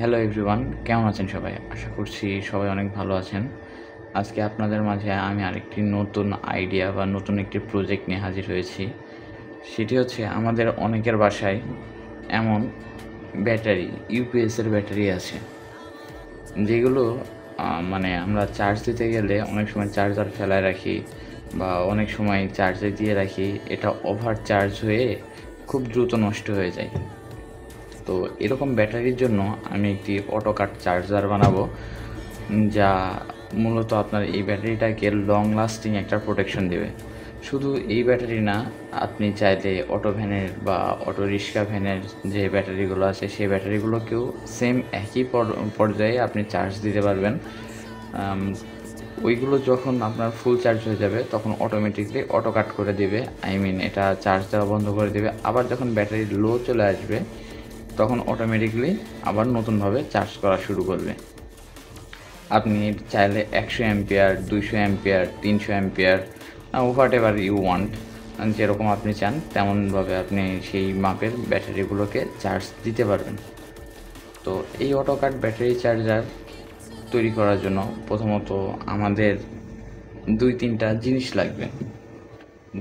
Hello everyone, কেমন আছেন সবাই? আশা করছি সবাই অনেক ভালো আছেন। আজকে আপনাদের মাঝে আমি আরেকটি নতুন আইডিয়া বা নতুন একটি প্রজেক্ট নিয়ে হাজির হয়েছি। সেটি হচ্ছে আমাদের অনেকের বাসায় এমন ব্যাটারি, ইউপিএসের ব্যাটারি আছে, যেগুলো মানে আমরা চার্জ দিতে গেলে অনেক সময় চার্জার ফেলায় রাখি বা অনেক সময় চার্জে দিয়ে রাখি। এটা ওভার চার্জ হয়ে খুব দ্রুত নষ্ট হয়ে যায়। তো এরকম ব্যাটারির জন্য আমি একটি অটো কাট চার্জার বানাবো, যা মূলত আপনার এই ব্যাটারিটাকে লং লাস্টিং একটা প্রোটেকশন দেবে। শুধু এই ব্যাটারি না, আপনি চাইলে অটো ভ্যানের বা অটো রিক্সা ভ্যানের যে ব্যাটারিগুলো আছে সেই ব্যাটারিগুলোকেও সেম একই পর্যায়ে আপনি চার্জ দিতে পারবেন। ওইগুলো যখন আপনার ফুল চার্জ হয়ে যাবে তখন অটোমেটিকলি অটো কাট করে দেবে, এটা চার্জ দেওয়া বন্ধ করে দেবে। আবার যখন ব্যাটারি লো চলে আসবে তখন অটোমেটিকলি আবার নতুনভাবে চার্জ করা শুরু করবে। আপনি চাইলে 100 ampere, 200 ampere, 300 ampere, whatever you want, যেরকম আপনি চান তেমনভাবে আপনি সেই মাপের ব্যাটারিগুলোকে চার্জ দিতে পারবেন। তো এই অটোকাট ব্যাটারি চার্জার তৈরি করার জন্য প্রথমত আমাদের 2-3টা জিনিস লাগবে।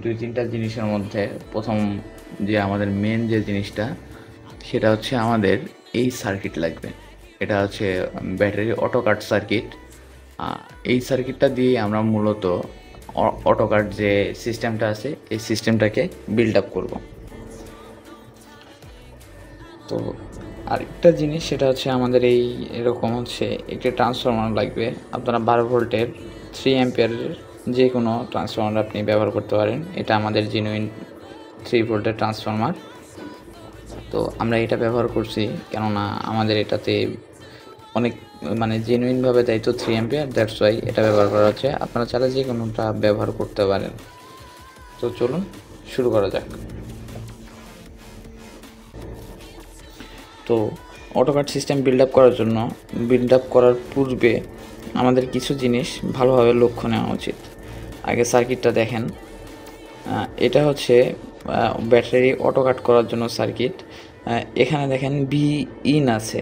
2-3টা জিনিসের মধ্যে প্রথম যে আমাদের মেন যে জিনিসটা, সেটা হচ্ছে আমাদের এই সার্কিট লাগবে। এটা হচ্ছে ব্যাটারি অটোকাট সার্কিট। এই সার্কিটটা দিয়ে আমরা মূলত অটোকাট যে সিস্টেমটা আছে এই সিস্টেমটাকে বিল্ড আপ করব। তো আরেকটা জিনিস, সেটা হচ্ছে আমাদের এরকম হচ্ছে একটি ট্রান্সফরমার লাগবে। আপনারা 12 ভোল্টের 3 অ্যাম্পিয়ারের যে কোনো ট্রান্সফরমার আপনি ব্যবহার করতে পারেন। এটা আমাদের জেনুইন 3 ভোল্টের ট্রান্সফরমার। তো আমরা এটা ব্যবহার করছি কেননা আমাদের এটাতে অনেক জেনুইনভাবে দেয় তো 3 অ্যাম্পিয়ার, দ্যাটস ওয়াই এটা ব্যবহার করা হচ্ছে। আপনারা চাইলে যে কোনোটা ব্যবহার করতে পারেন। তো চলুন শুরু করা যাক। তো অটোকাট সিস্টেম বিল্ড আপ করার পূর্বে আমাদের কিছু জিনিস ভালোভাবে লক্ষ্য নেওয়া উচিত। আগে সার্কিটটা দেখেন। এটা হচ্ছে ব্যাটারি অটোকাট করার জন্য সার্কিট। এখানে দেখেন ভি ইন আছে,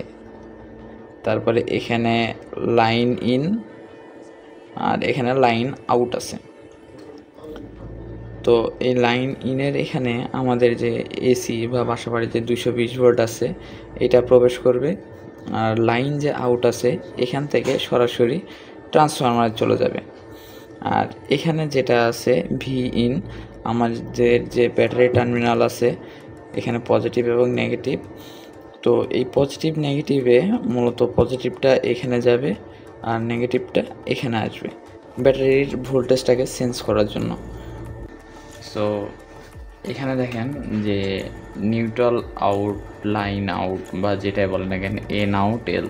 তারপরে এখানে লাইন ইন আর এখানে লাইন আউট আছে। তো এই লাইন ইনের এখানে আমাদের যে এসি বা বাসাবাড়িতে 220 ভোল্ট আছে এটা প্রবেশ করবে, আর লাইন যে আউট আছে এখান থেকে সরাসরি ট্রান্সফরমারে চলে যাবে। আর এখানে যেটা আছে ভি ইন, আমাদের যে ব্যাটারি টার্মিনাল আছে এখানে পজিটিভ এবং নেগেটিভ। তো এই পজিটিভ নেগেটিভে মূলত পজিটিভটা এখানে যাবে আর নেগেটিভটা এখানে আসবে ব্যাটারির ভোল্টেজটাকে চেঞ্জ করার জন্য। সো এখানে দেখেন যে নিউট্রাল আউট, লাইন আউট বা যেটাই বলেন না কেন, এন আউট এল,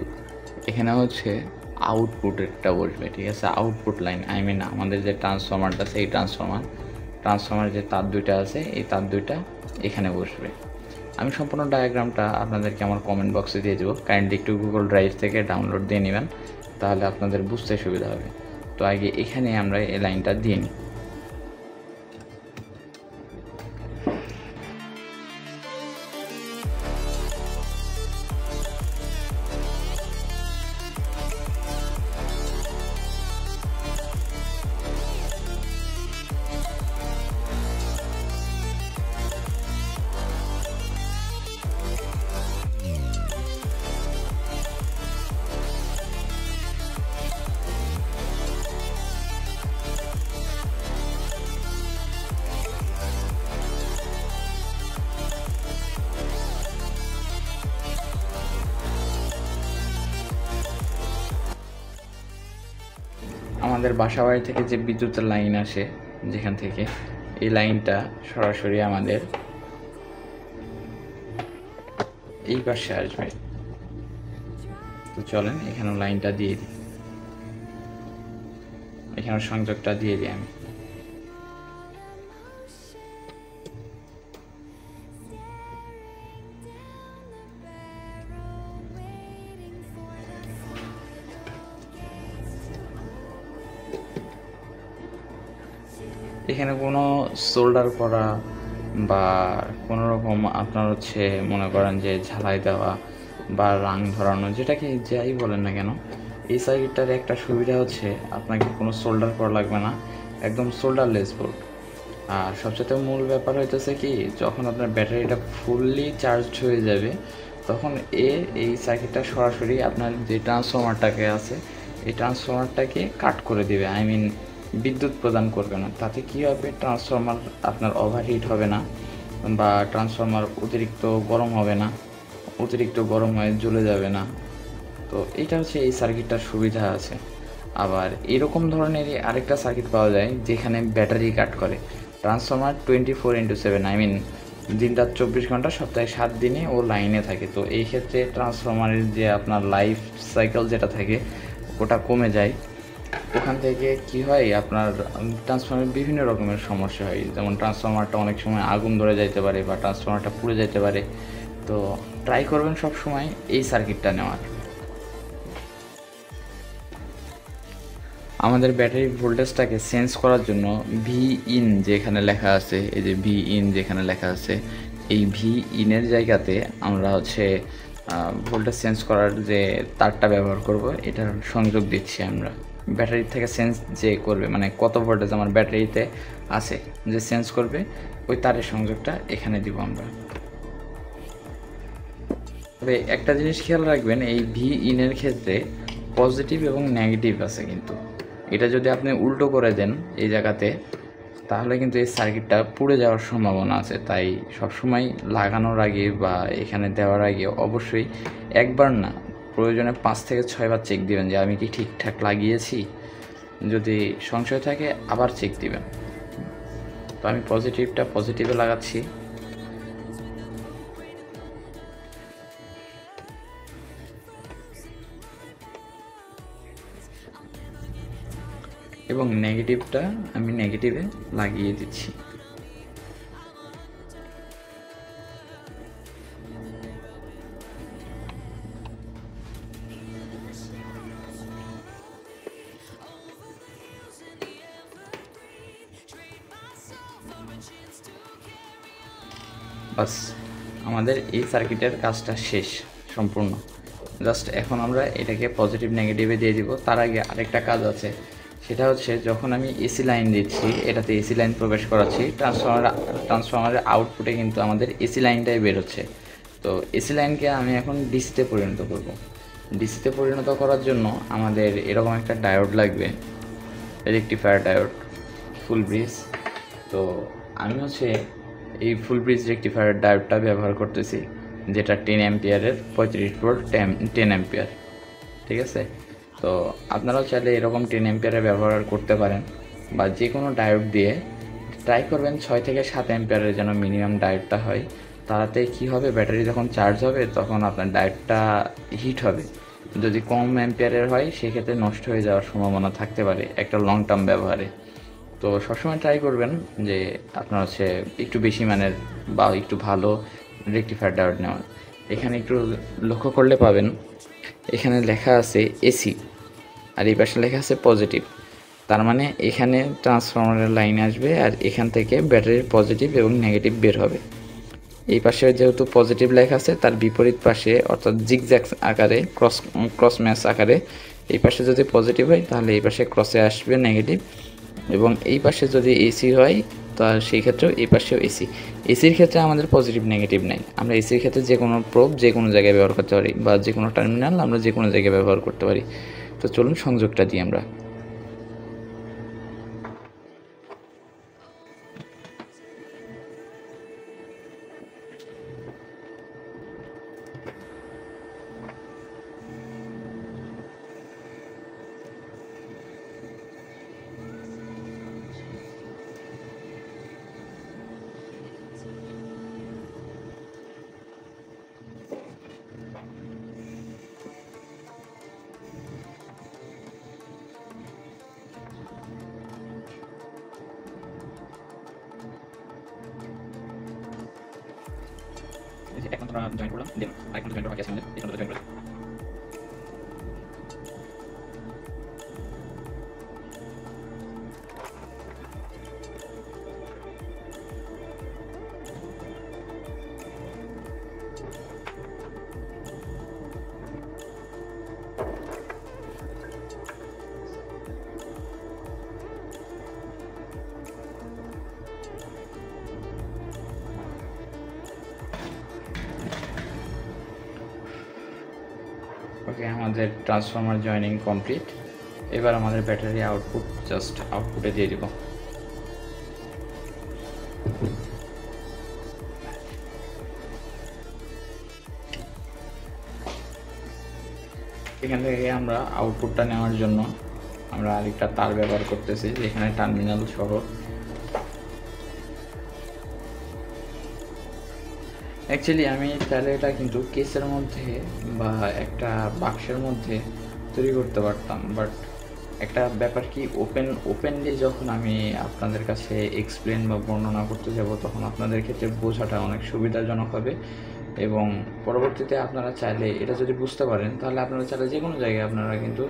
এখানে হচ্ছে আউটপুটেরটা বসবে, ঠিক আছে? আউটপুট লাইন, আমাদের যে ট্রান্সফরমারটা আছে এই ট্রান্সফরমার যে তার দুইটা আছে এই তার দুইটা এখানে বসবে। আমি সম্পূর্ণ ডায়াগ্রামটা আপনাদেরকে আমার কমেন্ট বক্সে দিয়ে দেবো, কাইন্ডলি একটু গুগল ড্রাইভ থেকে ডাউনলোড দিয়ে নেবেন, তাহলে আপনাদের বুঝতে সুবিধা হবে। তো আগে এখানে আমরা এই লাইনটা দিয়ে নিই। আমাদের বাসাবাড়ি থেকে যে বিদ্যুতের লাইন আসে, যেখান থেকে এই লাইনটা সরাসরি আমাদের এই পাশে আসবে। তো চলেন এখানে লাইনটা দিয়ে দিই, এখানে সংযোগটা দিয়ে দিই আমি। এখানে কোনো সোল্ডার করা বা কোনো রকম আপনার হচ্ছে মনে করেন যে ঝালাই দেওয়া বা রাং ধরানো, যেটাকে যাই বলেন না কেন, এই সার্কিটটার একটা সুবিধা হচ্ছে আপনাকে কোনো সোল্ডার করা লাগবে না, একদম সোল্ডারলেস বোর্ড। আর সবচেয়ে মূল ব্যাপার হইতেছে কি, যখন আপনার ব্যাটারিটা ফুললি চার্জড হয়ে যাবে তখন এই সার্কিটটা সরাসরি আপনার যে ট্রান্সফর্মারটাকে আছে এই ট্রান্সফর্মারটাকে কাট করে দেবে, আই মিন বিদ্যুৎ প্রদান করবে না। তাতে কী হবে, ট্রান্সফর্মার আপনার ওভারহিট হবে না বা ট্রান্সফর্মার অতিরিক্ত গরম হবে না, অতিরিক্ত গরম হয়ে জ্বলে যাবে না। তো এটা হচ্ছে এই সার্কিটটার সুবিধা আছে। আবার এরকম ধরনেরই আরেকটা সার্কিট পাওয়া যায় যেখানে ব্যাটারি কাট করে। ট্রান্সফর্মার 24/7, আই মিন দিন রাত 24 ঘন্টা, সপ্তাহে 7 দিনে ও লাইনে থাকে। তো এই ক্ষেত্রে ট্রান্সফর্মারের যে আপনার লাইফ সাইকেল যেটা থাকে ওটা কমে যায়। ওখান থেকে কি হয়, আপনার ট্রান্সফর্মারের বিভিন্ন রকমের সমস্যা হয়, যেমন ট্রান্সফর্মারটা অনেক সময় আগুন ধরে যাইতে পারে বা ট্রান্সফর্মারটা পুড়ে যেতে পারে। তো ট্রাই করবেন সব সময় এই সার্কিটটা নেওয়ার। আমাদের ব্যাটারি ভোল্টেজটাকে সেন্স করার জন্য ভি ইন যেখানে লেখা আছে, এই যে ভি ইন যেখানে লেখা আছে, এই ভি ইনের জায়গাতে আমরা হচ্ছে ভোল্টেজ সেন্স করার যে তারটা ব্যবহার করব, এটার সংযোগ দিচ্ছি আমরা। ব্যাটারি থেকে সেন্স যে করবে, মানে কত ভোল্টেজ আমার ব্যাটারিতে আছে যে সেন্স করবে, ওই তারের সংযোগটা এখানে দিব আমরা। তবে একটা জিনিস খেয়াল রাখবেন, এই ভি ইনের ক্ষেত্রে পজিটিভ এবং নেগেটিভ আছে, কিন্তু এটা যদি আপনি উল্টো করে দেন এই জায়গাতে, তাহলে কিন্তু এই সার্কিটটা পুড়ে যাওয়ার সম্ভাবনা আছে। তাই সবসময় লাগানোর আগে বা এখানে দেওয়ার আগে অবশ্যই একবার না, প্রয়োজনে 5 থেকে 6 বার চেক দিবেন যে আমি কি ঠিকঠাক লাগিয়েছি। যদি সংশয় থাকে আবার চেক দিবেন। তো আমি পজিটিভটা পজিটিভে লাগাচ্ছি। এবং নেগেটিভটা আমি নেগেটিভে লাগিয়ে দিচ্ছি। বাস, আমাদের এই সার্কিটের কাজটা শেষ সম্পূর্ণ। জাস্ট এখন আমরা এটাকে পজিটিভ নেগেটিভে দিয়ে দিব। তার আগে আরেকটা কাজ আছে, সেটা হচ্ছে যখন আমি এসি লাইন দিচ্ছি, এটাতে এসি লাইন প্রবেশ করাচ্ছি, ট্রান্সফর্মারের আউটপুটে কিন্তু আমাদের এসি লাইনটাই বেরোচ্ছে। তো এসি লাইনকে আমি এখন ডিসিতে পরিণত করব। ডিসিতে পরিণত করার জন্য আমাদের এরকম একটা ডায়োড লাগবে, রেকটিফায়ার ডায়োড, ফুল ব্রিজ। তো আমি হচ্ছে এই ফুল ব্রিজ রেকটিফায়ার ডায়োডটা ব্যবহার করতেছি, যেটা 10 অ্যাম্পিয়ারের 35 ভোল্ট 10 অ্যাম্পিয়ার। ঠিক আছে, তো আপনারাও চাইলে এরকম 10 অ্যাম্পিয়ারে ব্যবহার করতে পারেন, বা যে কোনো ডায়োড দিয়ে ট্রাই করবেন 6 থেকে 7 অ্যাম্পিয়ারের যেন মিনিমাম ডায়োডটা হয়। তাতে কী হবে, ব্যাটারি যখন চার্জ হবে তখন আপনার ডায়োডটা হিট হবে। যদি কম অ্যাম্পিয়ারের হয় সেক্ষেত্রে নষ্ট হয়ে যাওয়ার সম্ভাবনা থাকতে পারে একটা লং টার্ম ব্যবহারে। তো সবসময় ট্রাই করবেন যে আপনার হচ্ছে একটু বেশি মানের বা একটু ভালো রেকটিফায়ার ডায়োড নেওয়ার। এখানে একটু লক্ষ্য করলে পাবেন, এখানে লেখা আছে এসি আর এই পাশে লেখা আছে পজিটিভ। তার মানে এখানে ট্রান্সফরমারের লাইন আসবে আর এখান থেকে ব্যাটারির পজিটিভ এবং নেগেটিভ বের হবে। এই পাশে যেহেতু পজিটিভ লেখা আছে, তার বিপরীত পাশে অর্থাৎ জিগজ্যাগ আকারে, ক্রস ম্যাচ আকারে এই পাশে যদি পজিটিভ হয় তাহলে এই পাশে ক্রসে আসবে নেগেটিভ, এবং এই পাশে যদি এসি হয় তা সেই ক্ষেত্রেও এই পাশেও এসি। এসির ক্ষেত্রে আমাদের পজিটিভ নেগেটিভ নেই, আমরা এসির ক্ষেত্রে যে কোনো প্রোব যে কোনো জায়গায় ব্যবহার করতে পারি, বা যে কোনো টার্মিনাল আমরা যে কোনো জায়গায় ব্যবহার করতে পারি। তো চলুন সংযোগটা দিই আমরা। এখন আমরা জয়েন করলাম, দেন আরেকটা জয়েন করা বাকি আছে আমাদের, এই জয়েন করলাম। ওকে, আমাদের ট্রান্সফরমার জয়েনিং কমপ্লিট। এবার আমাদের ব্যাটারি আউটপুট জাস্ট আউটপুটে দিয়ে দিব। এখান থেকে আমরা আউটপুটটা নেওয়ার জন্য আমরা আরেকটা তার ব্যবহার করতেছি, যেখানে টার্মিনাল সহ। অ্যাকচুয়ালি আমি তাহলে এটা কিন্তু কেসের মধ্যে বা একটা বাক্সের মধ্যে তৈরি করতে পারতাম, বাট একটা ব্যাপার কি, ওপেনলি যখন আমি আপনাদের কাছে এক্সপ্লেন বা বর্ণনা করতে যাব, তখন আপনাদের ক্ষেত্রে বোঝাটা অনেক সুবিধাজনক হবে। এবং পরবর্তীতে আপনারা চাইলে এটা যদি বুঝতে পারেন, তাহলে আপনারা চাইলে যে কোনো জায়গায় আপনারা কিন্তু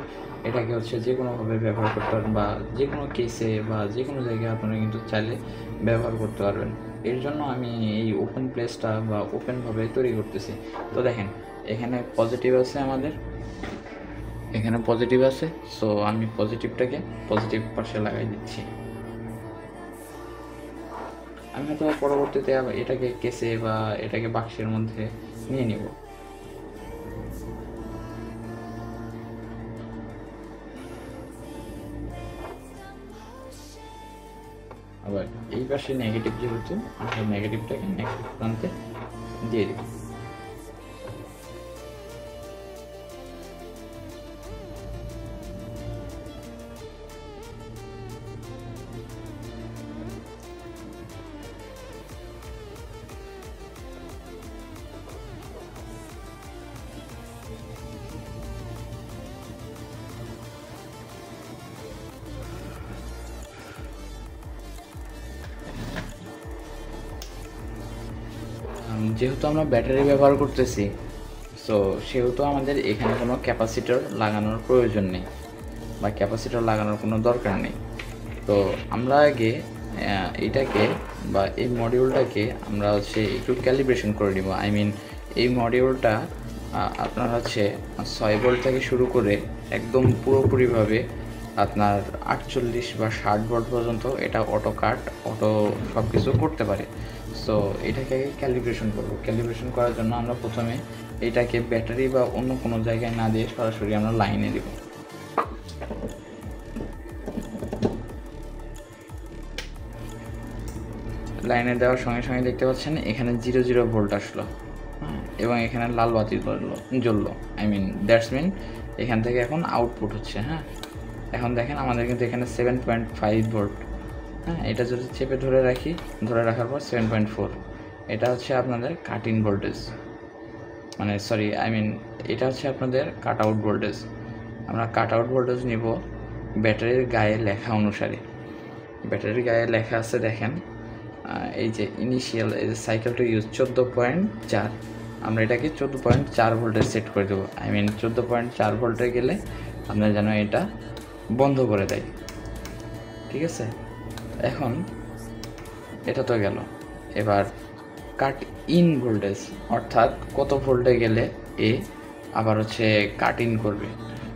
এটাকে যে কোনোভাবে ব্যবহার করতে পারেন, বা যে কোনো কেসে বা যে কোনো জায়গায় আপনারা কিন্তু চাইলে ব্যবহার করতে পারবেন। এর জন্য আমি এই ওপেন প্লেসটা বা ওপেনভাবে তৈরি করতেছি। তো দেখেন, এখানে পজিটিভ আছে, আমাদের এখানে পজিটিভ আছে। সো আমি পজিটিভটাকে পজিটিভ পাশে লাগাই দিচ্ছি। আমি হয়তো পরবর্তীতে এটাকে কেসে বা এটাকে বাক্সের মধ্যে নিয়ে নিব। আবার এই পাশে নেগেটিভ যেহেতু, আমরা নেগেটিভটাকে নেগেটিভ প্রান্তে দিয়ে দিব। যেহেতু আমরা ব্যাটারি ব্যবহার করতেছি, সো সেহেতু আমাদের এখানে কোনো ক্যাপাসিটর লাগানোর প্রয়োজন নেই বা ক্যাপাসিটর লাগানোর কোনো দরকার নেই। তো আমরা আগে এটাকে বা এই মডিউলটাকে আমরা একটু ক্যালিব্রেশন করে নিব। আই মিন, এই মডিউলটা আপনার 6 ভোল্ট থেকে শুরু করে একদম পুরোপুরিভাবে আপনার 48 বা 60 ভোল্ট পর্যন্ত এটা অটো কাট, অটো সব কিছু করতে পারে। সো এটাকে আগে ক্যালিব্রেশন করব। ক্যালিব্রেশন করার জন্য আমরা প্রথমে এটাকে ব্যাটারি বা অন্য কোনো জায়গায় না দিয়ে সরাসরি আমরা লাইনে দেব। লাইনে দেওয়ার সঙ্গে সঙ্গে দেখতে পাচ্ছেন এখানে 00 ভোল্ট আসলো, এবং এখানে লাল বাতি জ্বললো। আই মিন দ্যাটস মিন এখান থেকে এখন আউটপুট হচ্ছে। হ্যাঁ, এখন দেখেন আমাদের কিন্তু এখানে 7.5 ভোল্ট। হ্যাঁ, এটা যদি চেপে ধরে রাখি, ধরে রাখার পর 7.4, এটা আপনাদের কাট ইন ভোল্টেজ, মানে সরি আই মিন এটা আপনাদের কাট আউট ভোল্টেজ। আমরা কাট আউট ভোল্টেজ নিব ব্যাটারির গায়ে লেখা অনুসারে। ব্যাটারির গায়ে লেখা আছে, দেখেন এই যে ইনিশিয়াল এই যে সাইকেল টু ইউজ 14.4, আমরা এটাকে 14.4 ভোল্টে সেট করে দেবো। আই মিন 14.4 ভোল্টে গেলে আপনার যেন এটা বন্ধ করে দেয়। ঠিক আছে, এখন এটা তো গেল। এবার কাট ইন ভোল্টেজ, অর্থাৎ কত ভোল্টে গেলে এ আবার কাট ইন করবে।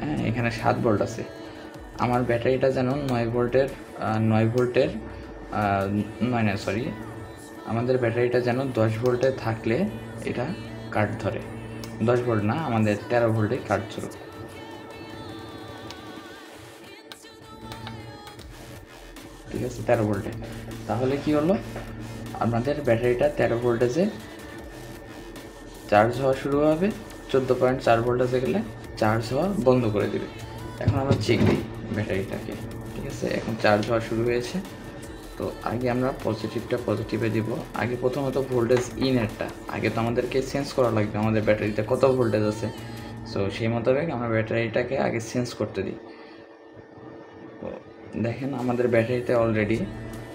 হ্যাঁ, এখানে 7 ভোল্ট আছে। আমার ব্যাটারিটা যেন 9 ভোল্টের আমাদের ব্যাটারিটা যেন 10 ভোল্টে থাকলে এটা কাট ধরে। 10 ভোল্ট না, আমাদের 13 ভোল্টে কাট ধরে। ঠিক আছে, 13 ভোল্টে। তাহলে কি হলো, আমাদের ব্যাটারিটা 13 ভোল্টেজে চার্জ হওয়া শুরু হবে, 14.4 ভোল্টেজে গেলে চার্জ হওয়া বন্ধ করে দেবে। এখন আমরা চেক দিই ব্যাটারিটাকে। ঠিক আছে, এখন চার্জ হওয়া শুরু হয়েছে। তো আগে আমরা পজিটিভটা পজিটিভে দিব। আগে প্রথমত ভোল্টেজ ইনেরটা আগে তো আমাদেরকে চেঞ্জ করা লাগবে, আমাদের ব্যাটারিতে কত ভোল্টেজ আছে। সো সেই মোতাবেক আমরা ব্যাটারিটাকে আগে চেঞ্জ করতে দিই। তো দেখেন আমাদের ব্যাটারিতে অলরেডি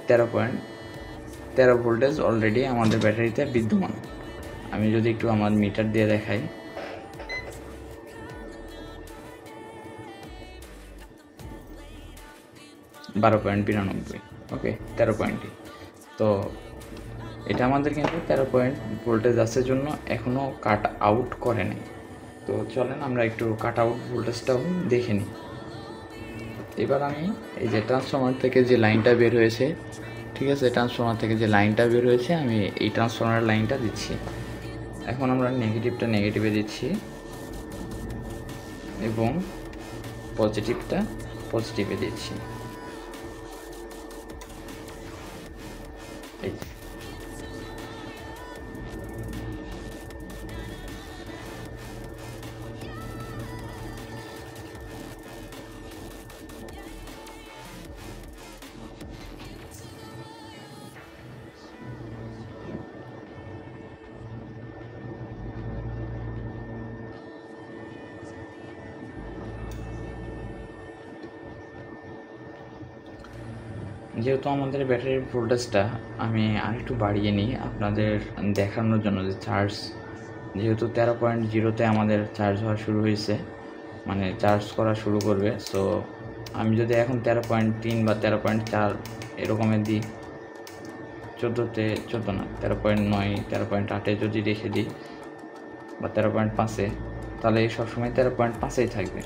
13 ভোল্টেজ অলরেডি আমাদের ব্যাটারিতে বিদ্যমান। আমি যদি একটু আমার মিটার দিয়ে দেখাই, $12.92। ওকে, 13 পয়েন্টই। তো এটা আমাদের কিন্তু 13 পয়েন্ট ভোল্টেজ আছে জন্য এখনও কাট আউট করে নাই। তো চলেন আমরা একটু কাট আউট ভোল্টেজটাও দেখে নিই। এবার আমি এই যে ট্রান্সফরমার থেকে যে লাইনটা বের হয়েছে, ঠিক আছে, ট্রান্সফরমার থেকে যে লাইনটা বের হয়েছে আমি এই ট্রান্সফরমারের লাইনটা দিচ্ছি। এখন আমরা নেগেটিভটা নেগেটিভে দিচ্ছি। এবং পজিটিভটা পজিটিভে দিচ্ছি। এই যেহেতু আমাদের ব্যাটারির ভোল্টেজটা আমি আরেকটু বাড়িয়ে নিই আপনাদের দেখানোর জন্য যে চার্জ যেহেতু 13.0-তে আমাদের চার্জ হওয়া শুরু হয়েছে, মানে চার্জ করা শুরু করবে। সো আমি যদি এখন 13.3 বা 13.4 এরকমের দিই, 14 না 13.9 13.8-এ যদি রেখে দিই বা 13.5-এ, তাহলে সবসময় 13.5-এই থাকবে।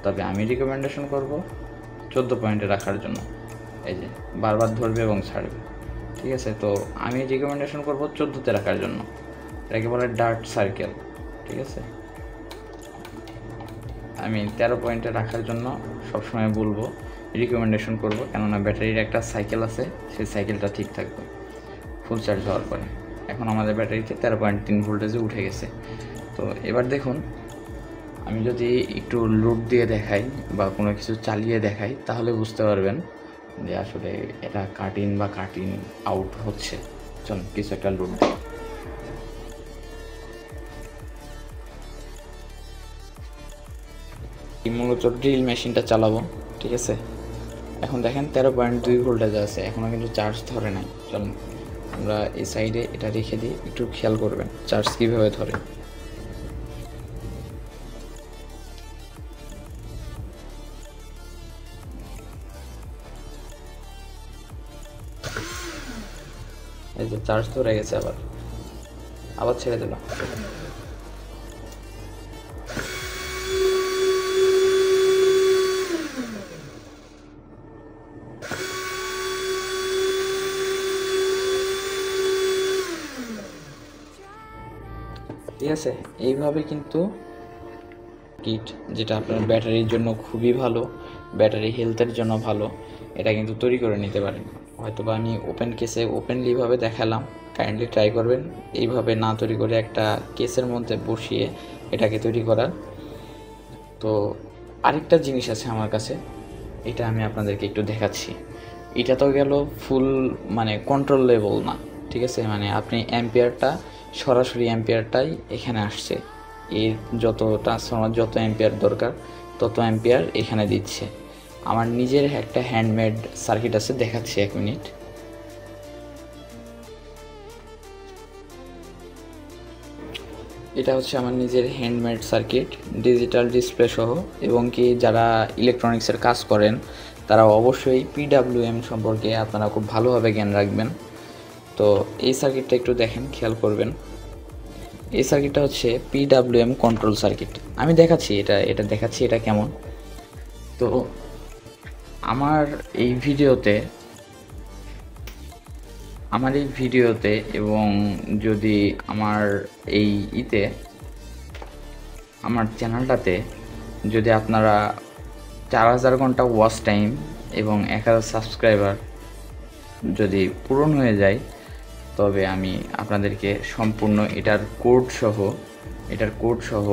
তবে আমি রিকমেন্ডেশন করব 14 পয়েন্টে রাখার জন্য। এই যে বারবার ধরবে এবং ছাড়বে, ঠিক আছে। তো আমি রিকমেন্ডেশন করব 14-তে রাখার জন্য, এটাকে বলে ডার্ট সার্কেল, ঠিক আছে। আমি 13 পয়েন্টে রাখার জন্য সবসময় বলবো, রিকমেন্ডেশন করব, কেননা ব্যাটারির একটা সাইকেল আছে, সেই সাইকেলটা ঠিক থাকবে ফুল চার্জ হওয়ার পরে। এখন আমাদের ব্যাটারিতে 13.3 ভোল্টেজে উঠে গেছে। তো এবার দেখুন, আমি যদি একটু লোড দিয়ে দেখাই বা কোনো কিছু চালিয়ে দেখাই, তাহলে বুঝতে পারবেন যে আসলে এটা কাট ইন বা কাট ইন আউট হচ্ছে। চলুন কিছু একটা লোড দিই। মূলত ড্রিল মেশিনটা চালাবো, ঠিক আছে। এখন দেখেন 13.2 ভোল্টেজ আছে, এখনও কিন্তু চার্জ ধরে নাই। চলুন আমরা এই সাইডে এটা রেখে দিই, একটু খেয়াল করবেন চার্জ কীভাবে ধরে। এই যে চার্জ ধরে গেছে, আবার ছেড়ে দিলাম। ঠিক আছে, এইভাবে কিন্তু কিট, যেটা আপনার ব্যাটারির জন্য খুবই ভালো, ব্যাটারি হেলথের জন্য ভালো, এটা কিন্তু তৈরি করে নিতে পারেন। হয়তো বা আমি ওপেন কেসে ওপেনলিভাবে দেখালাম, কাইন্ডলি ট্রাই করবেন এইভাবে না তৈরি করে একটা কেসের মধ্যে বসিয়ে এটাকে তৈরি করার। তো আরেকটা জিনিস আছে আমার কাছে, এটা আমি আপনাদেরকে একটু দেখাচ্ছি। এটা তো গেল ফুল মানে কন্ট্রোল লেভেল না, ঠিক আছে। মানে আপনি অ্যাম্পিয়ারটা সরাসরি অ্যাম্পিয়ারটাই এখানে আসছে, এর যত ট্রান্সফর্মার যত অ্যাম্পিয়ার দরকার তত অ্যাম্পিয়ার এখানে দিচ্ছে। আমার নিজের একটা হ্যান্ডমেড সার্কিট আছে, দেখাচ্ছি 1 মিনিট। এটা হচ্ছে আমার নিজের হ্যান্ডমেড সার্কিট, ডিজিটাল ডিসপ্লে সহ। এবং কি যারা ইলেকট্রনিক্সের কাজ করেন তারা অবশ্যই পিডাব্লিউএম সম্পর্কে আপনারা খুব ভালোভাবে জ্ঞান রাখবেন। তো এই সার্কিটটা একটু দেখেন, খেয়াল করবেন। এই সার্কিটটা হচ্ছে পিডাব্লিউএম কন্ট্রোল সার্কিট। আমি দেখাচ্ছি এটা দেখাচ্ছি এটা কেমন। তো আমার এই ভিডিওতে এবং যদি আমার চ্যানেলটাতে যদি আপনারা 4000 ঘন্টা ওয়াচ টাইম এবং 1000 সাবস্ক্রাইবার যদি পূরণ হয়ে যায়, তবে আমি আপনাদেরকে সম্পূর্ণ এটার কোড সহ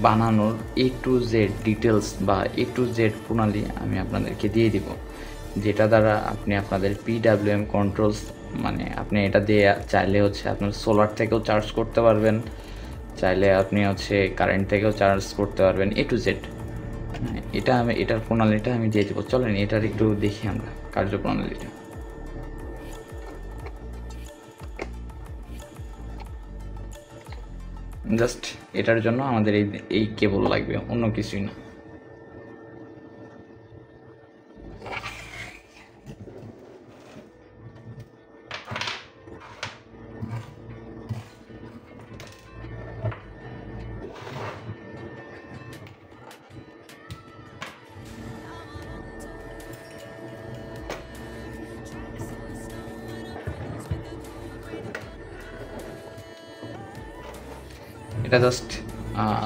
বানানোর A to Z ডিটেলস বা A to Z প্রণালী আমি আপনাদেরকে দিয়ে দিব, যেটা দ্বারা আপনি আপনাদের পিডাব্লিউএম কন্ট্রোলস, মানে আপনি এটা দিয়ে চাইলে হচ্ছে আপনার সোলার থেকেও চার্জ করতে পারবেন, চাইলে আপনি হচ্ছে কারেন্ট থেকেও চার্জ করতে পারবেন, A to Z। এটার প্রণালীটা আমি দিয়ে দেবো। চলেন এটার একটু দেখি আমরা কার্যপ্রণালীটা। জাস্ট এটার জন্য আমাদের এই কেবল লাগবে, অন্য কিছুই না। এটা জাস্ট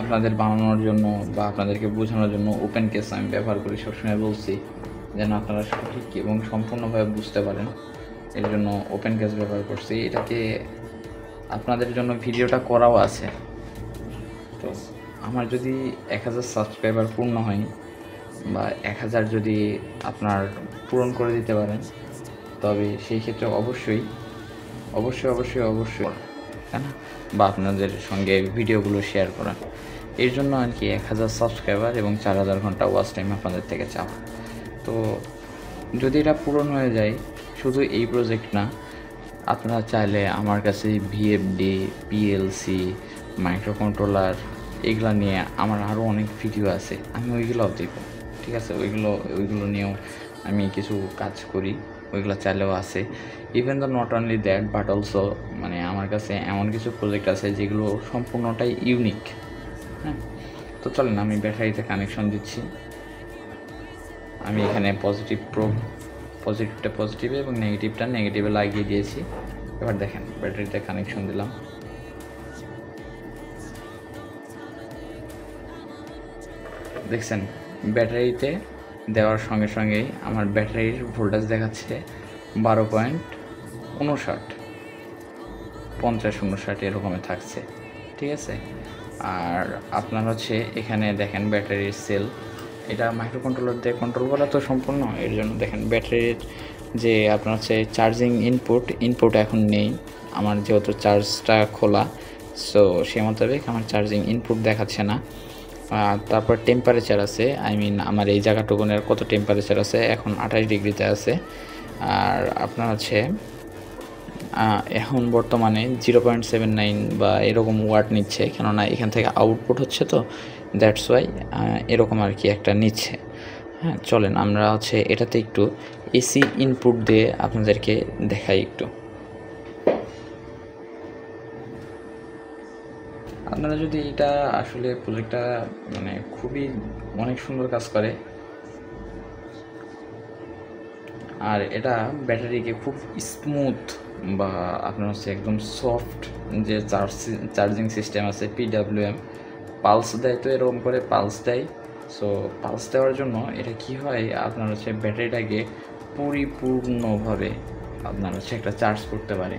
আপনাদের বানানোর জন্য বা আপনাদেরকে বোঝানোর জন্য ওপেন কেস আমি ব্যবহার করি, সবসময় বলছি যেন আপনারা সঠিক এবং সম্পূর্ণভাবে বুঝতে পারেন, এর জন্য ওপেন কেস ব্যবহার করছি। এটাকে আপনাদের জন্য ভিডিওটা করাও আছে। তো আমার যদি 1000 সাবস্ক্রাইবার পূর্ণ হয় বা 1000 যদি আপনার পূরণ করে দিতে পারেন, তবে সেই ক্ষেত্রে অবশ্যই তাই না, বা আপনাদের সঙ্গে ভিডিওগুলো শেয়ার করা, এর জন্য আর কি 1000 সাবস্ক্রাইবার এবং 4000 ঘন্টা ওয়াচ টাইম আপনাদের থেকে চাওয়া। তো যদি এটা পূরণ হয়ে যায়, শুধু এই প্রজেক্ট না, আপনারা চাইলে আমার কাছে ভিএফডি, পিএলসি, মাইক্রো কন্ট্রোলার এগুলো নিয়ে আমার আরও অনেক ভিডিও আছে, আমি ওইগুলোও দেব। ঠিক আছে, ওইগুলো নিয়েও আমি কিছু কাজ করি, ওইগুলো চাইলেও আছে। Even the not only that but also মানে আমার কাছে এমন কিছু প্রজেক্ট আছে যেগুলো সম্পূর্ণটাই ইউনিক। হ্যাঁ, তো চলেন আমি ব্যাটারিতে কানেকশন দিচ্ছি। আমি এখানে পজিটিভটা পজিটিভে এবং নেগেটিভটা নেগেটিভে লাগিয়ে দিয়েছি। এবার দেখেন ব্যাটারিতে কানেকশন দিলাম। দেখছেন ব্যাটারিতে দেওয়ার সঙ্গে সঙ্গেই আমার ব্যাটারির ভোল্টেজ দেখাচ্ছে 12.59, 50-59 এরকমে থাকছে। ঠিক আছে, আর আপনার হচ্ছে এখানে দেখেন ব্যাটারির সেল, এটা মাইক্রো কন্ট্রোলার দিয়ে কন্ট্রোল করা তো সম্পূর্ণ, এর জন্য দেখেন ব্যাটারির যে আপনার হচ্ছে চার্জিং ইনপুট এখন নেই আমার, যেহেতু চার্জটা খোলা, সো সে মোতাবেক আমার চার্জিং ইনপুট দেখাচ্ছে না। তারপর টেম্পারেচার আছে, আমার এই জায়গাটুকুনের কত টেম্পারেচার আছে, এখন 28 ডিগ্রিতে আছে। আর আপনার হচ্ছে এখন বর্তমানে 0.79 বা এরকম ওয়াট নিচ্ছে, কেননা এখান থেকে আউটপুট হচ্ছে, তো দ্যাটস ওয়াই এরকম আর কি একটা নিচ্ছে। হ্যাঁ, চলেন আমরা হচ্ছে এটাতে একটু এসি ইনপুট দিয়ে আপনাদেরকে দেখাই একটু। আপনারা যদি এটা আসলে প্রজেক্টটা মানে খুবই অনেক সুন্দর কাজ করে, আর এটা ব্যাটারিকে খুব স্মুথ বা আপনার হচ্ছে একদম সফট যে চার্জিং সিস্টেম আছে, পিডাব্লিউএম পালস দেয়, তো এরকম করে পালস দেয়। সো পালস দেওয়ার জন্য এটা কি হয়, আপনার হচ্ছে ব্যাটারিটাকে পরিপূর্ণভাবে আপনার হচ্ছে একটা চার্জ করতে পারে।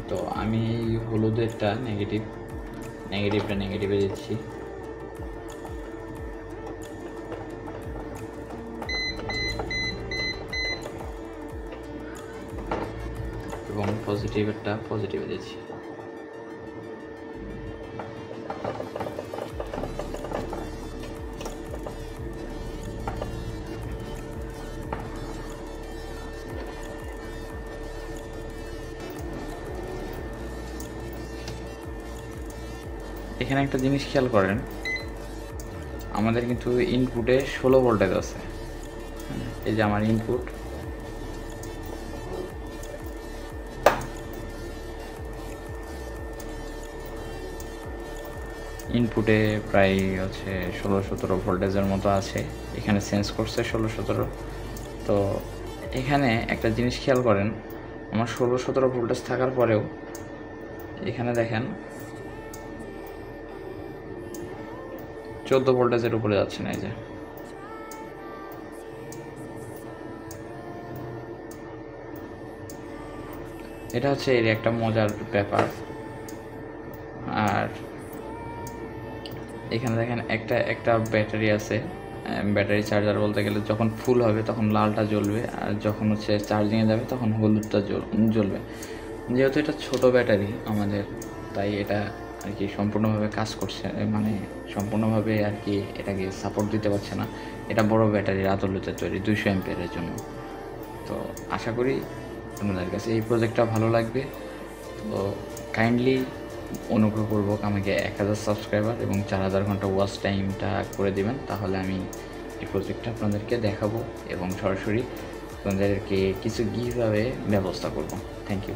তো আমি হলুদেরটা নেগেটিভে দিচ্ছি। এবং পজিটিভেরটা পজিটিভে দিচ্ছি। এখানে একটা জিনিস খেয়াল করেন, আমাদের কিন্তু ইনপুটে 16 ভোল্টেজ আছে। এই যে আমার ইনপুটে প্রায় হচ্ছে 16-17 ভোল্টেজের মতো আছে, এখানে সেন্স করছে 16-17। তো এখানে একটা জিনিস খেয়াল করেন, আমার 16-17 ভোল্টেজ থাকার পরেও এখানে দেখেন 14 ভোল্টেজের উপরে যাচ্ছে না। এই যে এটা হচ্ছে এর একটা মজার ব্যাপার। আর এখানে দেখেন একটা ব্যাটারি আছে, ব্যাটারি চার্জার বলতে গেলে যখন ফুল হবে তখন লালটা জ্বলবে, আর যখন হচ্ছে চার্জিংয়ে যাবে তখন হলুদটা জ্বলবে। যেহেতু এটা ছোট ব্যাটারি আমাদের, তাই এটা আর কি সম্পূর্ণভাবে কাজ করছে, মানে সম্পূর্ণভাবে আর কি এটাকে সাপোর্ট দিতে পারছে না। এটা বড় ব্যাটারির আদলেতে তৈরি, 200 অ্যাম্পিয়ারের জন্য। তো আশা করি আপনাদের কাছে এই প্রজেক্টটা ভালো লাগবে। তো কাইন্ডলি অনুগ্রহ করবো আমাকে 1000 সাবস্ক্রাইবার এবং 4000 ঘন্টা ওয়াচ টাইমটা করে দিবেন, তাহলে আমি এই প্রজেক্টটা আপনাদেরকে দেখাবো এবং সরাসরি আপনাদেরকে কিছু গিভঅ্যাওয়ে ব্যবস্থা করব। Thank you.